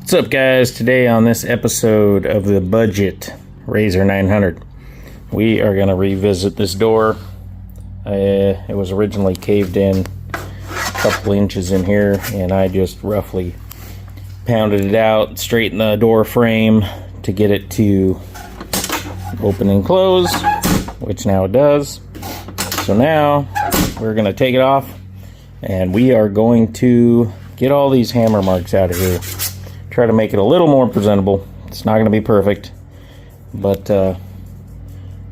What's up, guys? Today on this episode of the budget RZR900, we are going to revisit this door. It was originally caved in a couple inches in here, and I just roughly pounded it out, straightened the door frame to get it to open and close, which now it does. So now we're going to take it off, and we are going to get all these hammer marks out of here. Try to make it a little more presentable. It's not going to be perfect, but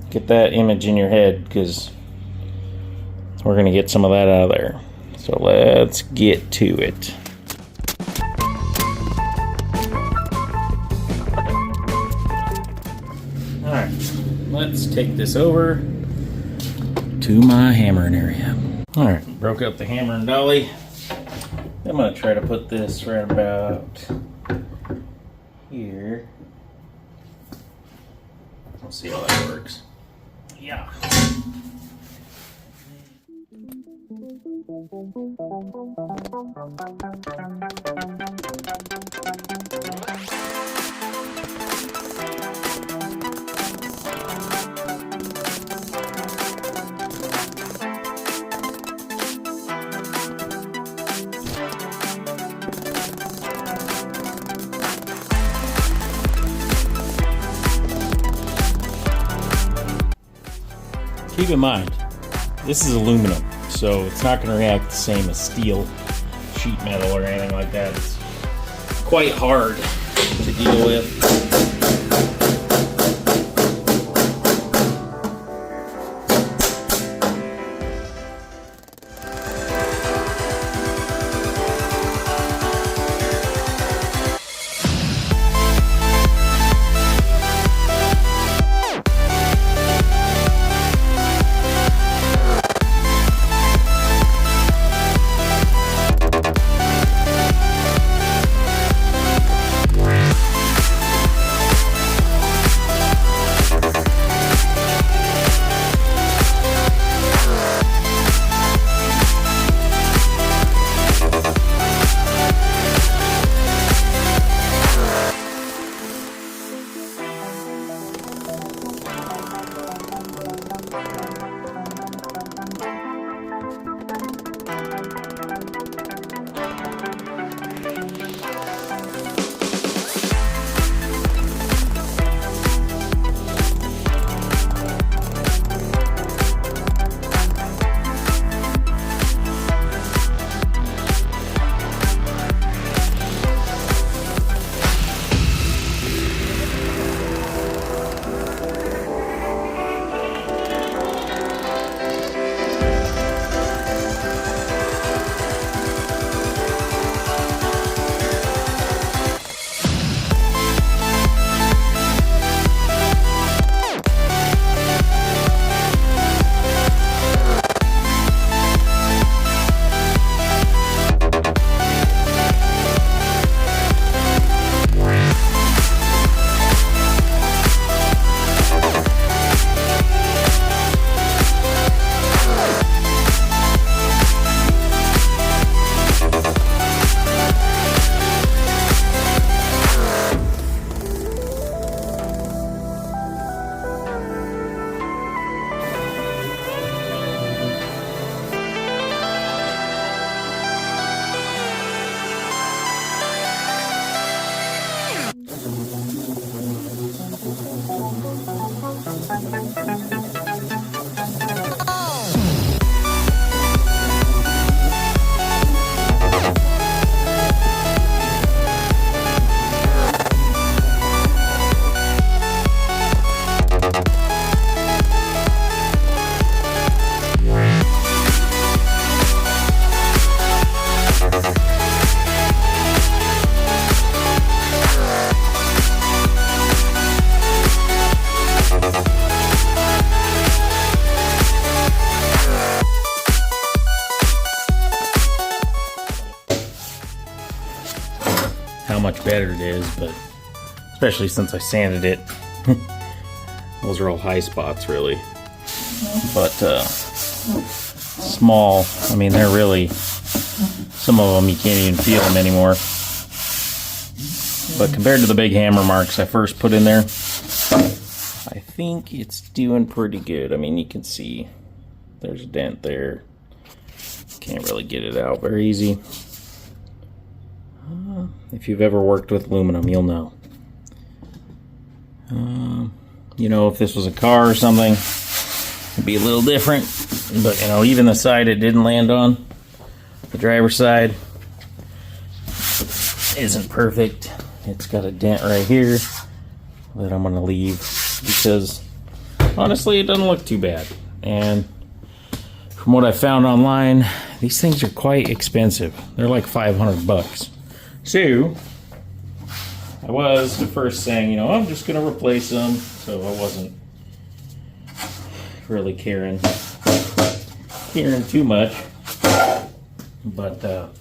get that image in your head, because we're going to get some of that out of there. So let's get to it. Alright, let's take this over to my hammering area. Alright, broke up the hammer and dolly. I'm going to try to put this right about here. We'll see how that works. Yeah. Keep in mind, this is aluminum, so it's not going to react the same as steel, sheet metal, or anything like that. It's quite hard to deal with. How much better it is, but especially since I sanded it. Those are all high spots, really. But small, I mean, they're really, some of them you can't even feel them anymore. But compared to the big hammer marks I first put in there, I think it's doing pretty good. I mean, you can see there's a dent there. Can't really get it out very easy. If you've ever worked with aluminum, you'll know. You know, if this was a car or something, it'd be a little different. But, you know, even the side it didn't land on, the driver's side, isn't perfect. It's got a dent right here that I'm going to leave because, honestly, it doesn't look too bad. And from what I found online, these things are quite expensive. They're like $500. So, I was at first saying, you know, I'm just going to replace them. So I wasn't really caring too much. But,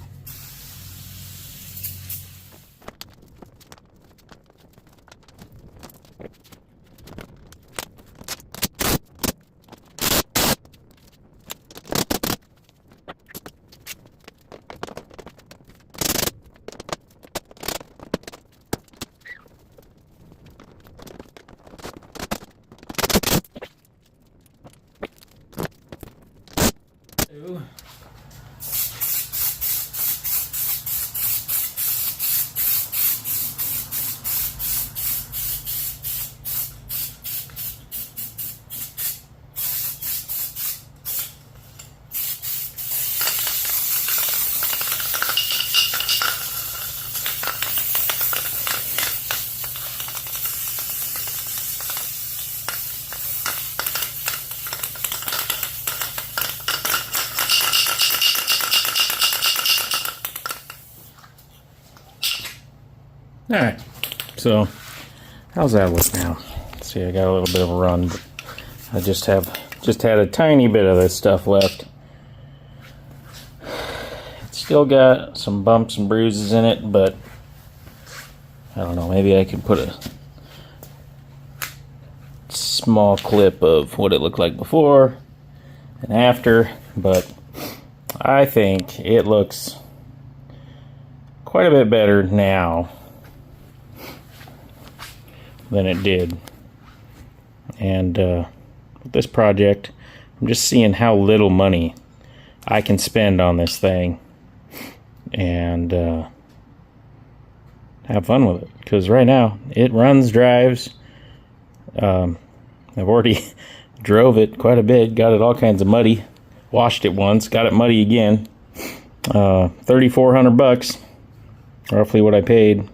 alright, so how's that look now? Let's see, I got a little bit of a run, but I just had a tiny bit of this stuff left. It's still got some bumps and bruises in it, but I don't know, maybe I could put a small clip of what it looked like before and after, but I think it looks quite a bit better now than it did. And with this project, I'm just seeing how little money I can spend on this thing and have fun with it, because right now it runs, drives. I've already drove it quite a bit, got it all kinds of muddy, washed it once, got it muddy again. $3,400, roughly what I paid,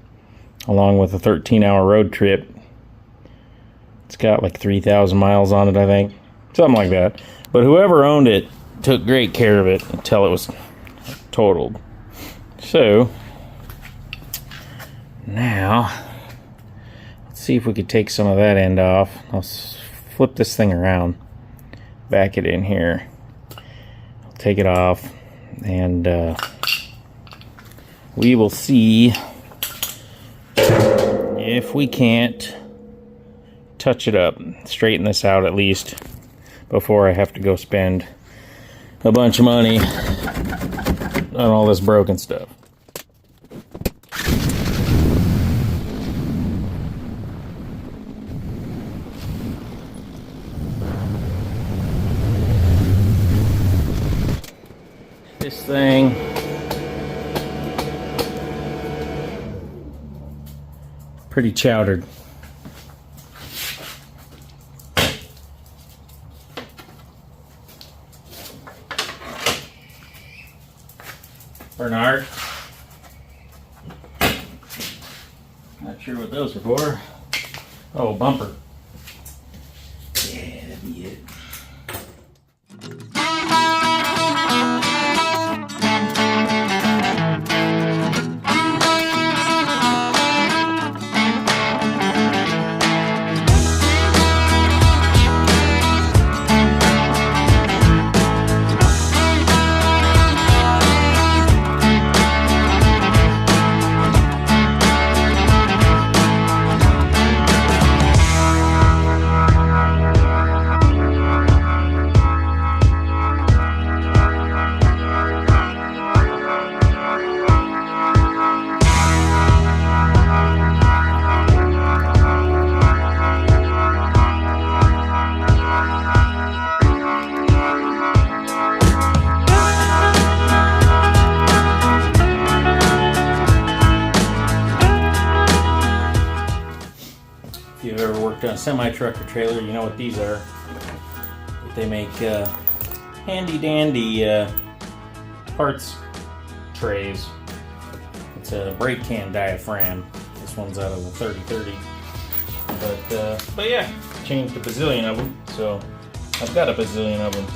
along with a 13-hour road trip. It's got like 3,000 miles on it, I think. Something like that. But whoever owned it took great care of it until it was totaled. So, now, let's see if we could take some of that end off. I'll flip this thing around, back it in here. I'll take it off, and we will see if we can't touch it up, straighten this out at least before I have to go spend a bunch of money on all this broken stuff. This thing pretty chowdered. Bernard. Not sure what those are for. Oh, bumper. Yeah, that'd be it. you've ever worked on a semi-truck or trailer, you know what these are. They make handy-dandy parts trays. It's a brake can diaphragm. This one's out of the 3030. But yeah, changed a bazillion of them, so I've got a bazillion of them.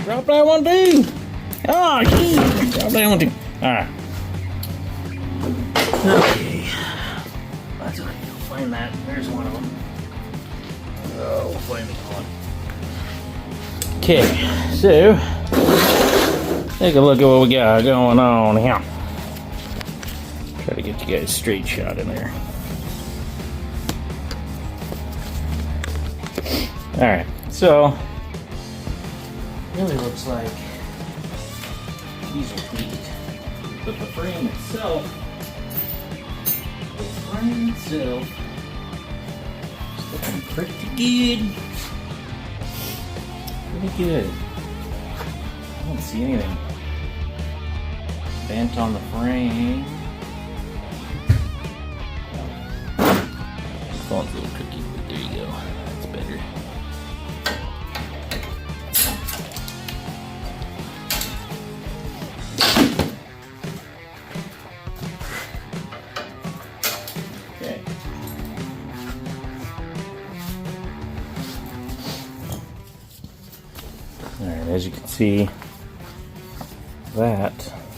Drop that one too. Oh, geez. Drop that one too. Alright. Okay. That's what I can find that. There's one of them. Oh, we'll find the one. Okay, so take a look at what we got going on here. Try to get you guys a straight shot in there. Alright, so really looks like these are tweaked, but the frame itself is looking pretty good. Pretty good. I don't see anything bent on the frame. The phone's a little tricky, but there you go. That's better. Alright, as you can see, that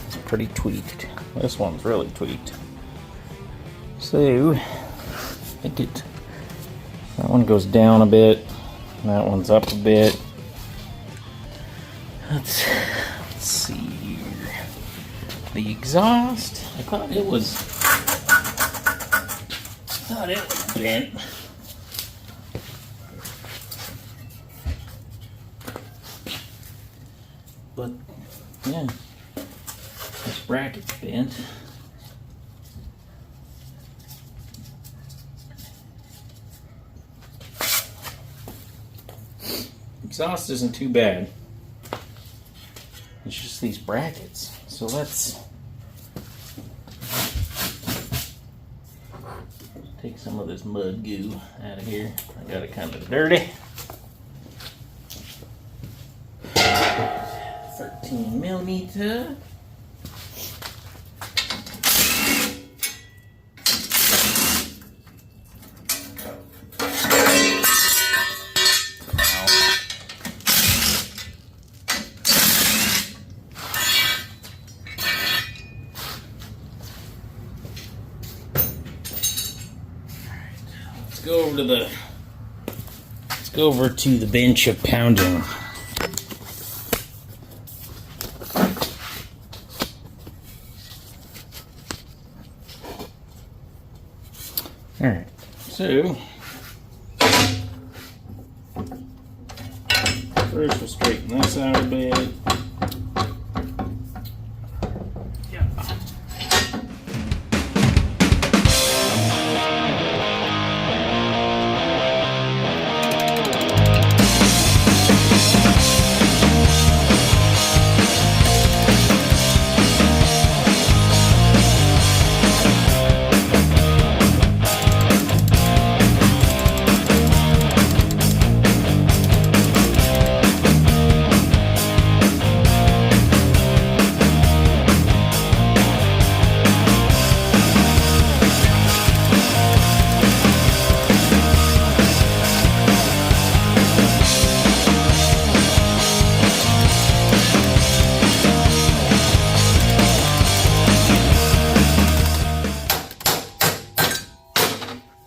is pretty tweaked. This one's really tweaked. So, I think that one goes down a bit, that one's up a bit. Let's see here. The exhaust, I thought it was bent. But, yeah, this bracket's bent. Exhaust isn't too bad. It's just these brackets. So let's take some of this mud goo out of here. I got it kind of dirty. 13 millimeter. Let's go over to the bench of pounding. Alright, so first we'll straighten this out a bit.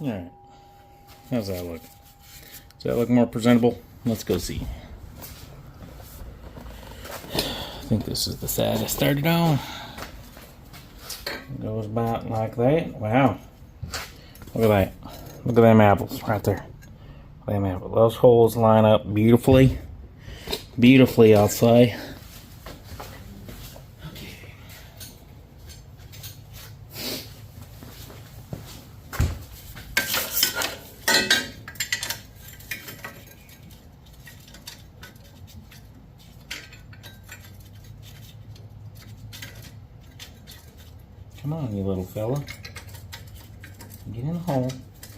Alright, how's that look? Does that look more presentable? Let's go see. I think this is the side I started on. It goes about like that. Wow. Look at that. Look at them apples right there. Them apples. Those holes line up beautifully. Beautifully, I'll say. Come on, you little fella. Get in the hole.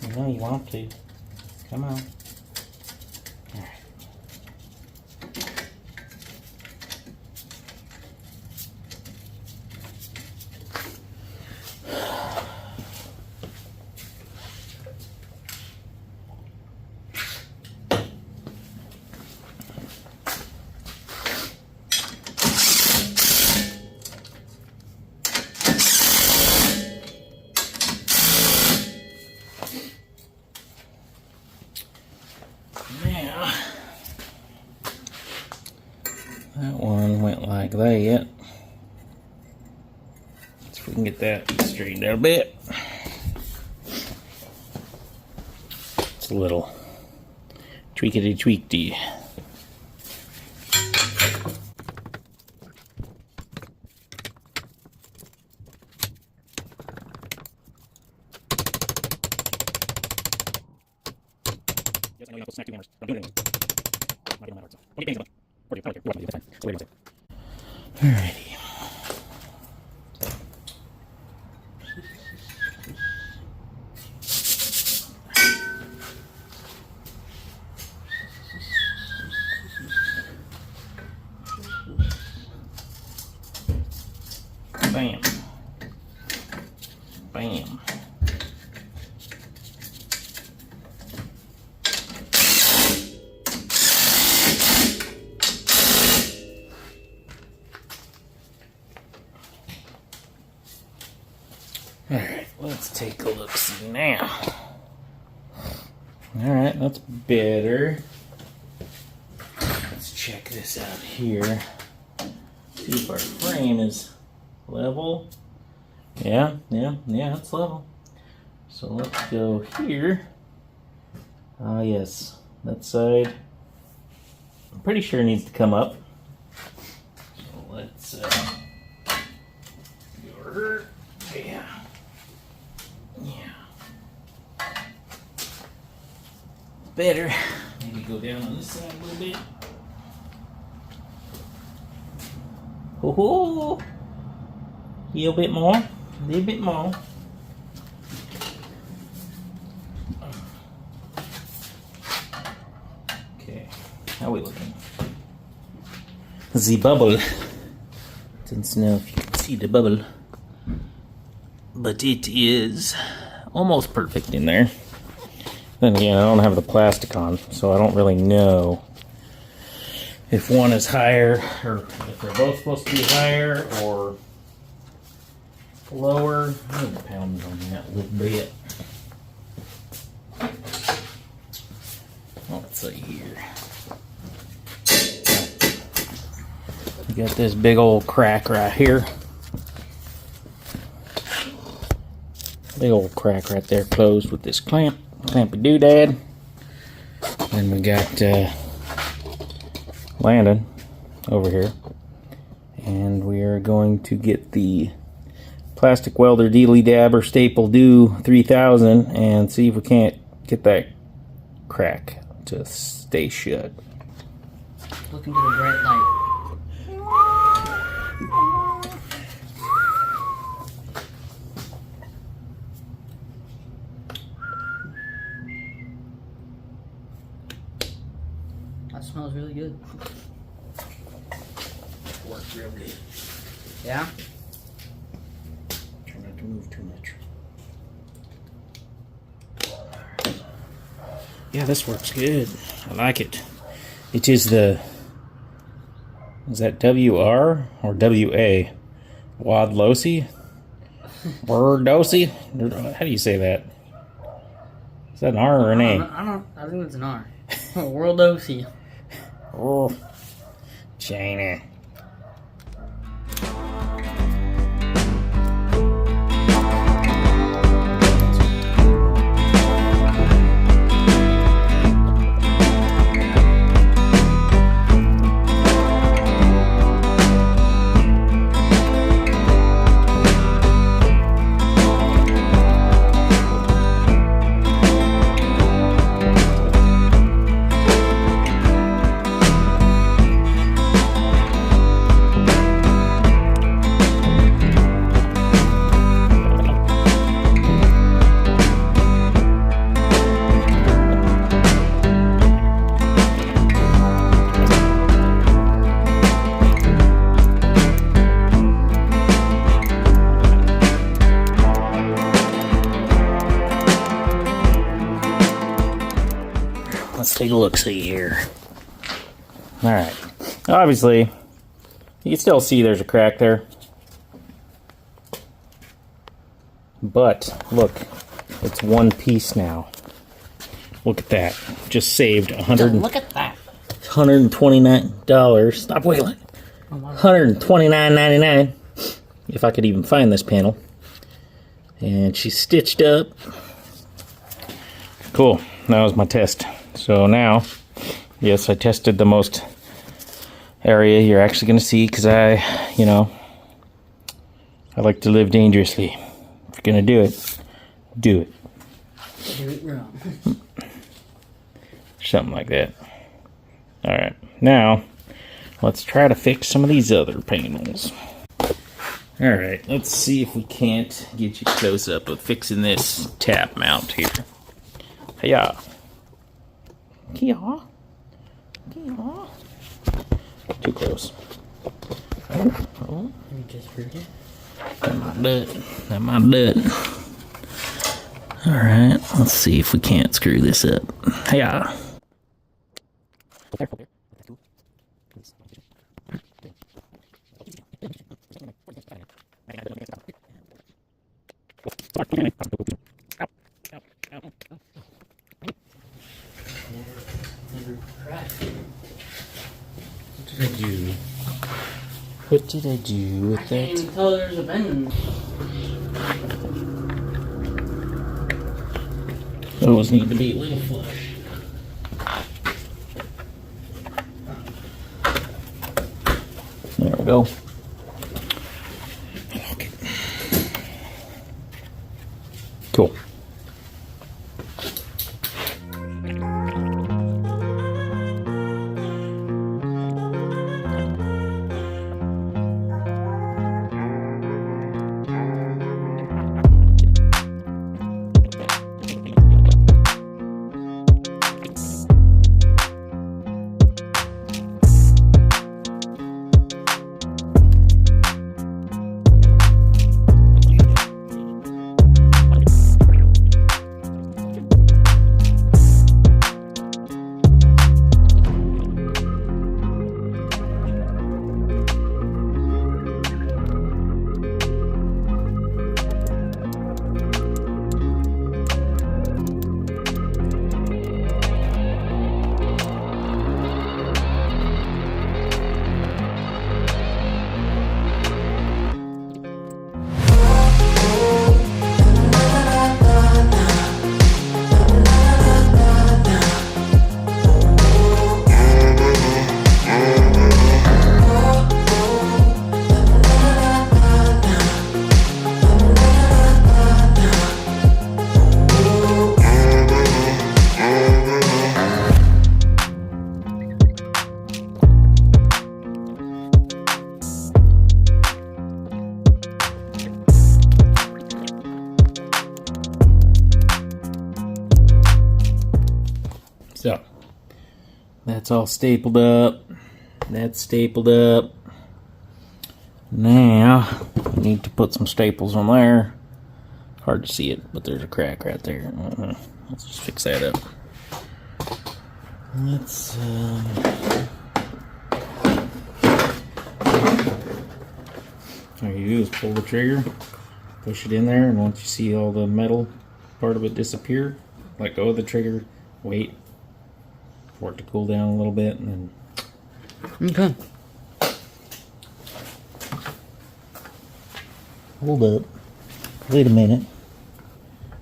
You know you want to. Come on. Alright. Now, that one went like that. Let's see if we can get that straightened out a bit. It's a little tweakity. Yes, I know you're not supposed to snack two hammers. I'm doing it anyway. I'm not getting my heart, so. Don't get pains a bunch. I don't care. That's fine. So what do you want to say? Alrighty. Bam. Bam. Alright, let's take a look-see now. Alright, that's better. Let's check this out here. See if our frame is level. Yeah, it's level. So let's go here. Ah, yes, that side. I'm pretty sure it needs to come up. So let's go over. Yeah. Better. Maybe go down on this side a little bit. Oh, a little bit more. A little bit more. Okay, how are we looking? The bubble. Don't know if you can see the bubble, but it is almost perfect in there. Then again, I don't have the plastic on, so I don't really know if one is higher, or if they're both supposed to be higher or lower. I need to pound on that a little bit. Let's see here. We got this big old crack right here. Big old crack right there closed with this clampy doodad. And we got Landon over here. And we are going to get the plastic welder dealy dabber staple do 3000 and see if we can't get that crack to stay shut. Look into the bright light. That smells really good. Works real good. Yeah? Try not to move too much. Yeah, this works good. I like it. It is the... Is that WR or WA? Wadlosi? Wordosi? How do you say that? Is that an R or an A? I think it's an R. World OC. Oh, China. Let's take a look-see here. Alright. Obviously, you can still see there's a crack there. But, look, it's one piece now. Look at that. Just saved Look at that. $129. Stop wailing. $129.99. If I could even find this panel. And she's stitched up. Cool. That was my test. So now, yes, I tested the most area you're actually going to see because I like to live dangerously. If you're going to do it, do it. Do it wrong. Something like that. Alright, now, let's try to fix some of these other panels. Alright, let's see if we can't get you close up of fixing this tap mount here. Hiya. Kia. Too close. Oh. You just heard it. That might do it. Alright, let's see if we can't screw this up. Hiya. What did I do with I can't that? even tell there's a bend. Those need to be a little flush. There we go. Okay. Cool. So, that's all stapled up. That's stapled up. Now, I need to put some staples on there. Hard to see it, but there's a crack right there. Let's just fix that up. Let's, all you do is pull the trigger, push it in there, and once you see all the metal part of it disappear, let go of the trigger, wait for it to cool down a little bit, and then... Okay. Hold up. Wait a minute.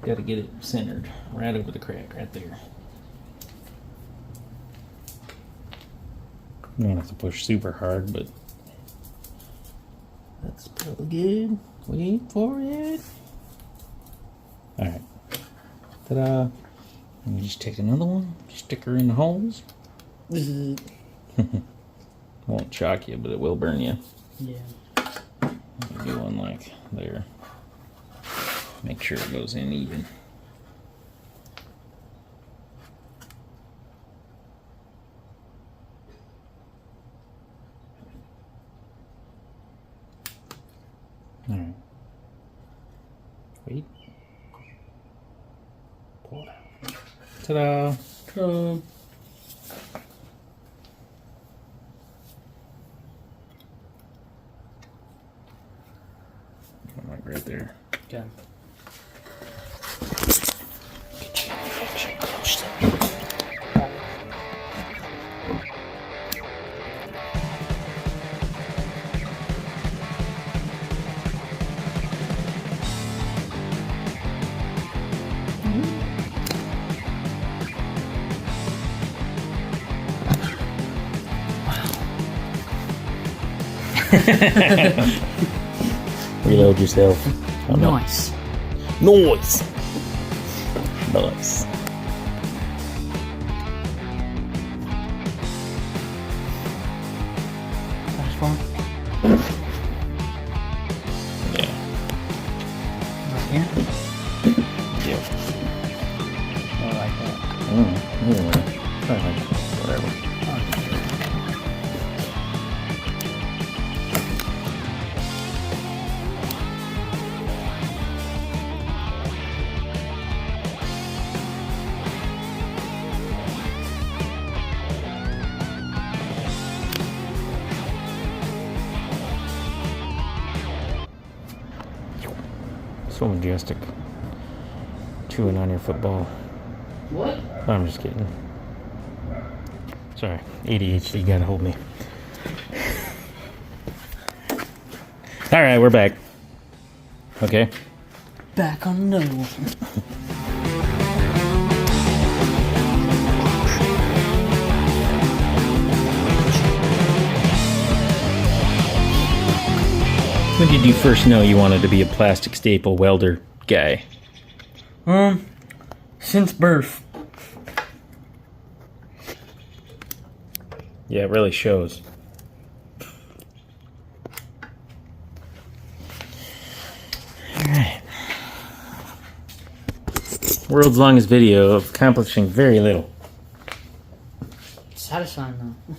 Got to get it centered right over the crack right there. You don't have to push super hard, but that's probably good. Wait for it. Alright. Ta-da. And you just take another one, stick her in the holes. Won't shock you, but it will burn you. Yeah. Do one like there. Make sure it goes in even. Alright. Wait. Pull it out. Ta-da! Cool. Like right there. Okay. Reload yourself. Oh, no. Nice. Nice. Nice. That's fun. Yeah. Right here. Yeah. I like that. Whatever. So majestic. Chewing on your football. What? I'm just kidding. Sorry, ADHD got a hold of me. Alright, we're back. Okay. Back on the nose. When did you first know you wanted to be a plastic staple welder guy? Since birth. Yeah, it really shows. Alright. World's longest video of accomplishing very little. Satisfying though.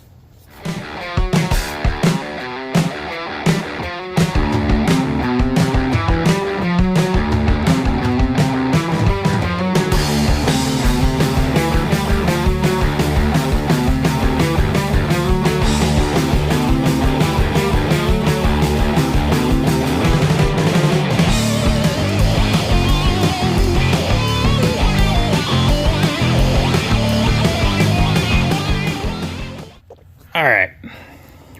Alright.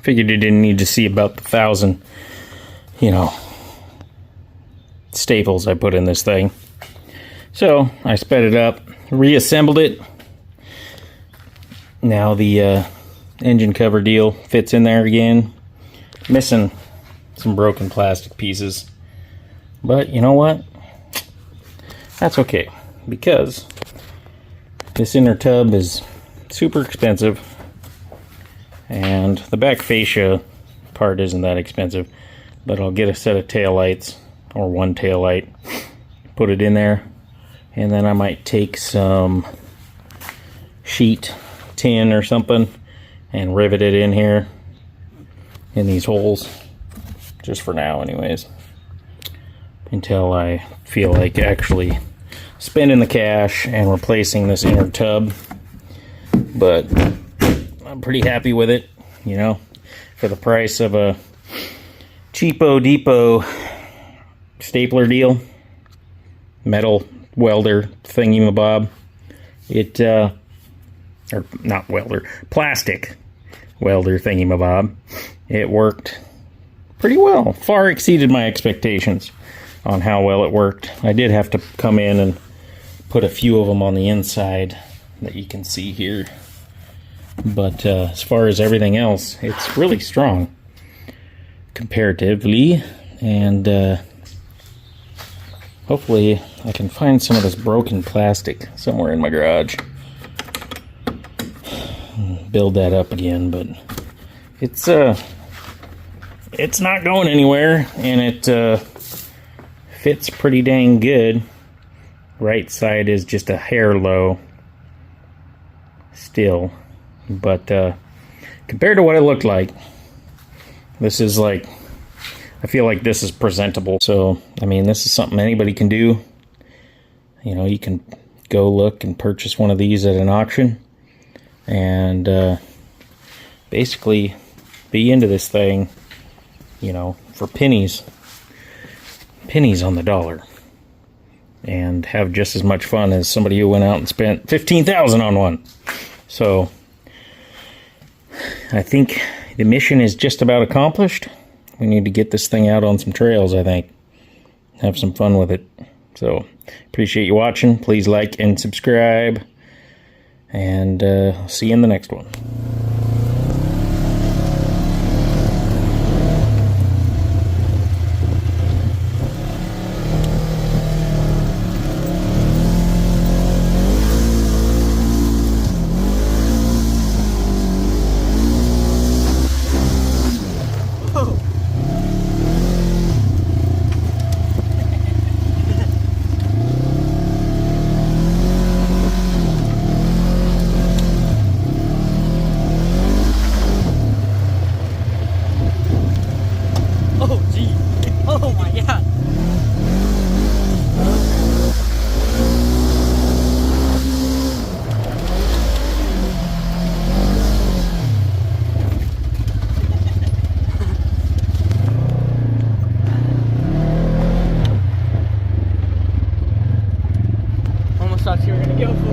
Figured you didn't need to see about the 1,000, staples I put in this thing. So, I sped it up, reassembled it. Now the engine cover deal fits in there again. Missing some broken plastic pieces. But you know what? That's okay. Because this inner tub is super expensive. And the back fascia part isn't that expensive, but I'll get a set of taillights, or one taillight, put it in there, and then I might take some sheet tin or something and rivet it in here in these holes, just for now anyways, until I feel like actually spending the cash and replacing this inner tub. But I'm pretty happy with it, you know, for the price of a cheapo depot stapler deal, metal welder thingy-mabob. It or not welder, plastic welder thingy-mabob. It worked pretty well, far exceeded my expectations on how well it worked. I did have to come in and put a few of them on the inside that you can see here, but as far as everything else, it's really strong comparatively. And hopefully I can find some of this broken plastic somewhere in my garage, build that up again. But it's not going anywhere, and it fits pretty dang good. Right side is just a hair low still, but compared to what it looked like, this is like, I feel like this is presentable. So I mean, this is something anybody can do. You know, you can go look and purchase one of these at an auction and basically be into this thing, you know, for pennies on the dollar, and have just as much fun as somebody who went out and spent $15,000 on one. So I think the mission is just about accomplished. We need to get this thing out on some trails, I think. Have some fun with it. So appreciate you watching. Please like and subscribe, and see you in the next one. Oh, gee. Oh, my God. Almost thought you were going to go for it.